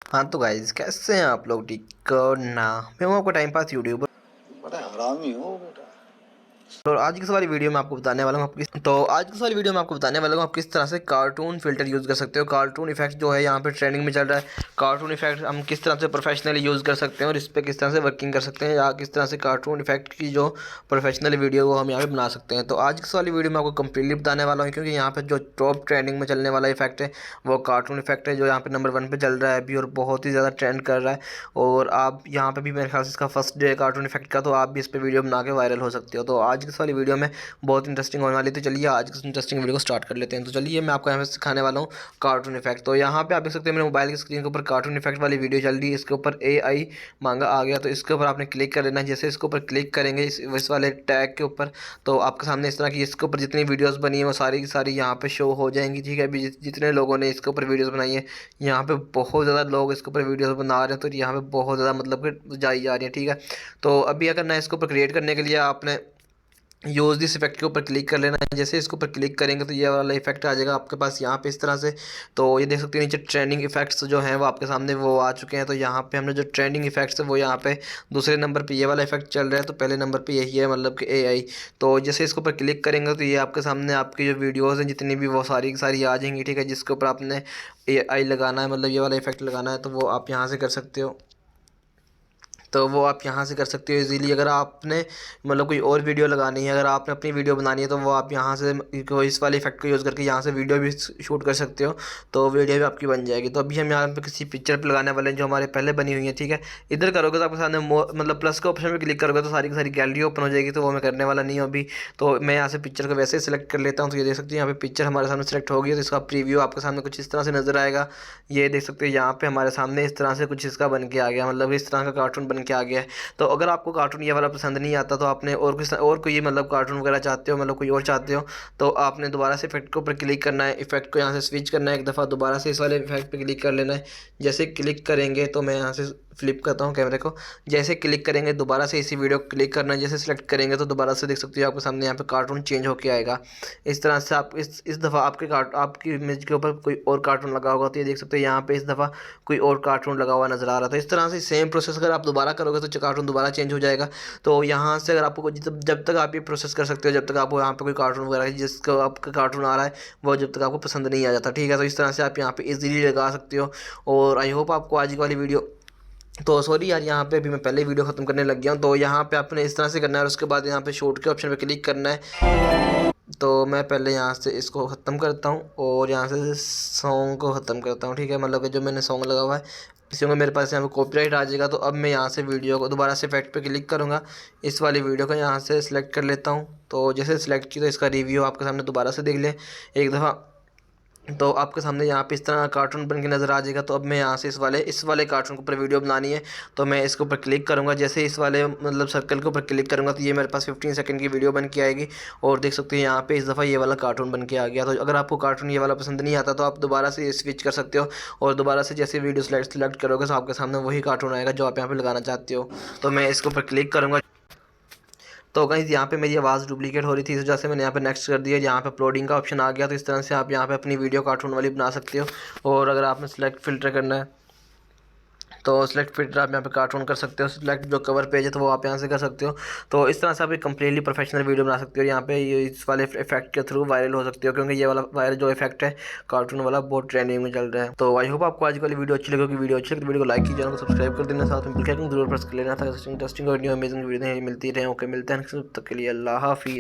हाँ तो गाइस, कैसे हैं आप लोग? ठीक हो ना? मैं हूं आपका टाइम पास यूट्यूबर। बड़ा हरामी हो बेटा। और आज की वाली वीडियो में आपको बताने वाला हूँ आज की वाली वीडियो में आपको बताने वाला हूँ आप किस तरह से कार्टून फिल्टर यूज़ कर सकते हो। कार्टून इफेक्ट जो है यहाँ पे ट्रेंडिंग में चल रहा है। कार्टून इफेक्ट हम किस तरह से प्रोफेशनली यूज़ कर सकते हैं और इस पर किस तरह से वर्किंग कर सकते हैं, या किस तरह से कार्टून इफेक्ट की जो प्रोफेशनल वीडियो वो हम यहाँ पे बना सकते हैं। तो आज की वाली वीडियो में आपको कंप्लीटली बताने वाला हूँ, क्योंकि यहाँ पे जो टॉप ट्रेंडिंग में चलने वाला इफेक्ट है वो कार्टून इफेक्ट है, जो यहाँ पे नंबर 1 पे चल रहा है अभी और बहुत ही ज़्यादा ट्रेंड कर रहा है। और आप यहाँ पे भी मेरे ख्याल से इसका फर्स्ट डे है कार्टून इफेक्ट का, तो आप भी इस पर वीडियो बना के वायरल हो सकते हो। तो आज की वाली वीडियो में बहुत इंटरेस्टिंग होने वाली, तो चलिए आज की इंटरेस्टिंग वीडियो को स्टार्ट कर लेते हैं। तो चलिए मैं आपको यहाँ पे सिखाने वाला हूँ कार्टून इफेक्ट। तो यहाँ पे आप देख सकते हैं मेरे मोबाइल की स्क्रीन के ऊपर कार्टून इफेक्ट वाली वीडियो चल रही है। इसके ऊपर AI मांगा आ गया, तो इसके ऊपर आपने क्लिक कर लेना है। जैसे इसके ऊपर क्लिक करेंगे इस वाले टैग के ऊपर, तो आपके सामने इस तरह की इसके ऊपर जितनी वीडियोस बनी है वो सारी की सारी यहाँ पे शो हो जाएंगी। ठीक है, अभी जितने लोगों ने इसके ऊपर वीडियोस बनाई है, यहाँ पे बहुत ज़्यादा लोग इसके ऊपर वीडियोस बना रहे हैं, तो यहाँ पे बहुत ज़्यादा मतलब कि जाई जा रही है। ठीक है, तो अभी अगर ना इसके ऊपर क्रिएट करने के लिए आपने यूज़ दिस इफेक्ट के ऊपर क्लिक कर लेना है। जैसे इसके ऊपर क्लिक करेंगे तो ये वाला इफेक्ट आ जाएगा आपके पास यहाँ पे इस तरह से। तो ये देख सकते हैं नीचे ट्रेंडिंग इफेक्ट्स जो हैं वो आपके सामने वो आ चुके हैं। तो यहाँ पे हमने जो ट्रेंडिंग इफेक्ट्स है वो यहाँ पे दूसरे नंबर पे ये वाला इफेक्ट चल रहा है, तो पहले नंबर पे यही है, मतलब कि AI। तो जैसे इसके ऊपर क्लिक करेंगे तो ये आपके सामने आपकी जो वीडियोज़ हैं जितनी भी वो सारी की सारी आ जाएंगी। ठीक है, जिसके ऊपर आपने AI लगाना है, मतलब ये वाला इफेक्ट लगाना है, तो वो आप यहाँ से कर सकते हो। तो वो आप यहाँ से कर सकते हो इजीली। अगर आपने मतलब कोई और वीडियो लगानी है, अगर आपने अपनी वीडियो बनानी है, तो वो आप यहाँ से इस वाले इफेक्ट को यूज़ करके यहाँ से वीडियो भी शूट कर सकते हो, तो वीडियो भी आपकी बन जाएगी। तो अभी हम यहाँ पे किसी पिक्चर पे लगाने वाले हैं जो हमारे पहले बनी हुई है। ठीक है, इधर करोगे तो आपके सामने मतलब प्लस के ऑप्शन पे क्लिक करोगे तो सारी की सारी गैलरी ओपन हो जाएगी, तो वो मैं करने वाला नहीं हूँ अभी। तो मैं यहाँ से पिक्चर को वैसे ही सिलेक्ट कर लेता हूँ। तो ये देख सकते हैं यहाँ पे पिक्चर हमारे सामने सेलेक्ट हो गई है, तो इसका प्रीव्यू आपके सामने कुछ इस तरह से नजर आएगा। ये देख सकते हैं यहाँ पे हमारे सामने इस तरह से कुछ इसका बन के आ गया, मतलब इस तरह का कार्टून बन के आ गया है। तो अगर आपको कार्टून ये वाला पसंद नहीं आता, तो आपने और कोई मतलब कार्टून वगैरह चाहते हो, मतलब कोई और चाहते हो, तो आपने दोबारा से इफेक्ट के ऊपर क्लिक करना है। इफेक्ट को यहाँ से स्विच करना है एक दफ़ा, दोबारा से इस वाले इफेक्ट पे क्लिक कर लेना है। जैसे क्लिक करेंगे तो मैं यहाँ से फ्लिप करता हूँ कैमरे को। जैसे क्लिक करेंगे दोबारा से इसी वीडियो को क्लिक करना है। जैसे सेलेक्ट करेंगे तो दोबारा से देख सकते हो आपके सामने यहाँ पे कार्टून चेंज होके आएगा। इस तरह से आप इस दफ़ा आपकी इमेज के ऊपर कोई और कार्टून लगा होगा, तो ये देख सकते हो यहाँ पे इस दफ़ा कोई और कार्टून लगा हुआ नज़र आ रहा था। इस तरह से सेम प्रोसेस अगर आप दोबारा करोगे तो कार्टून दोबारा चेंज हो जाएगा। तो यहाँ से अगर आपको जब तक आप ये प्रोसेस कर सकते हो, जब तक आपको यहाँ पे कोई कार्टून वगैरह जिसका आपका कार्टून आ रहा है वो जब तक आपको पसंद नहीं आ जाता। ठीक है, तो इस तरह से आप यहाँ पे इजीली लगा सकते हो। और आई होप आपको आज की वाली वीडियो, तो सॉरी यार, यहाँ पे अभी मैं पहले वीडियो ख़त्म करने लग गया हूँ। तो यहाँ पे आपने इस तरह से करना है और उसके बाद यहाँ पे शूट के ऑप्शन पे क्लिक करना है। तो मैं पहले यहाँ से इसको ख़त्म करता हूँ और यहाँ से सॉन्ग को ख़त्म करता हूँ। ठीक है, मतलब कि जो मैंने सॉन्ग लगा हुआ है इसी में मेरे पास यहाँ पे कॉपीराइट आ जाएगा। तो अब मैं यहाँ से वीडियो को दोबारा से इफेक्ट पे क्लिक करूँगा, इस वाली वीडियो को यहाँ से सिलेक्ट कर लेता हूँ। तो जैसे सिलेक्ट की तो इसका रिव्यू आपके सामने दोबारा से देख लें एक दफ़ा। तो आपके सामने यहाँ पे इस तरह कार्टून बन के नज़र आ जाएगा। तो अब मैं यहाँ से इस वाले कार्टून के ऊपर वीडियो बनानी है, तो मैं इसके ऊपर क्लिक करूँगा। जैसे इस वाले मतलब सर्कल के ऊपर क्लिक करूँगा तो ये मेरे पास 15 सेकंड की वीडियो बन के आएगी। और देख सकते हैं यहाँ पे इस दफ़ा ये वाला कार्टून बन के आ गया। तो अगर आपको कार्टून ये वाला पसंद नहीं आता तो आप दोबारा से स्विच कर सकते हो, और दोबारा से जैसे वीडियो सेलेक्ट करोगे तो आपके सामने वही कार्टून आएगा जो आप यहाँ पर लगाना चाहते हो। तो मैं इसके ऊपर क्लिक करूँगा। तो गाइस यहाँ पे मेरी आवाज़ डुप्लीकेट हो रही थी, इस वजह से मैंने यहाँ पे नेक्स्ट कर दिया। यहाँ पे अपलोडिंग का ऑप्शन आ गया, तो इस तरह से आप यहाँ पे अपनी वीडियो कार्टून वाली बना सकते हो। और अगर आपने सेलेक्ट फ़िल्टर करना है तो सेलेक्ट फ़िल्टर आप यहाँ पे कार्टून कर सकते हो। सेलेक्ट जो कवर पेज है तो वो आप यहाँ से कर सकते हो। तो इस तरह से आप एक कम्प्लीटली प्रोफेशनल वीडियो बना सकते हो। यहाँ पे ये इस वाले इफेक्ट के थ्रू वायरल हो सकते हो, क्योंकि ये वाला वायरल जो इफेक्ट है कार्टून वाला बहुत ट्रेंडिंग में चल रहा है। तो आई होप आपको आज वाली वीडियो अच्छी लगी। वीडियो अच्छी लगी तो वीडियो को लाइक कीजिए, चैनल को सब्सक्राइब कर देना, साथ में बिल के आइकन जरूर प्रेस कर लेना था। इंटरेस्टिंग वीडियो अमेजिंग वीडियो मिलती रहे। ओके, मिलते हैं तब तक के लिए अल्लाह हाफिज़।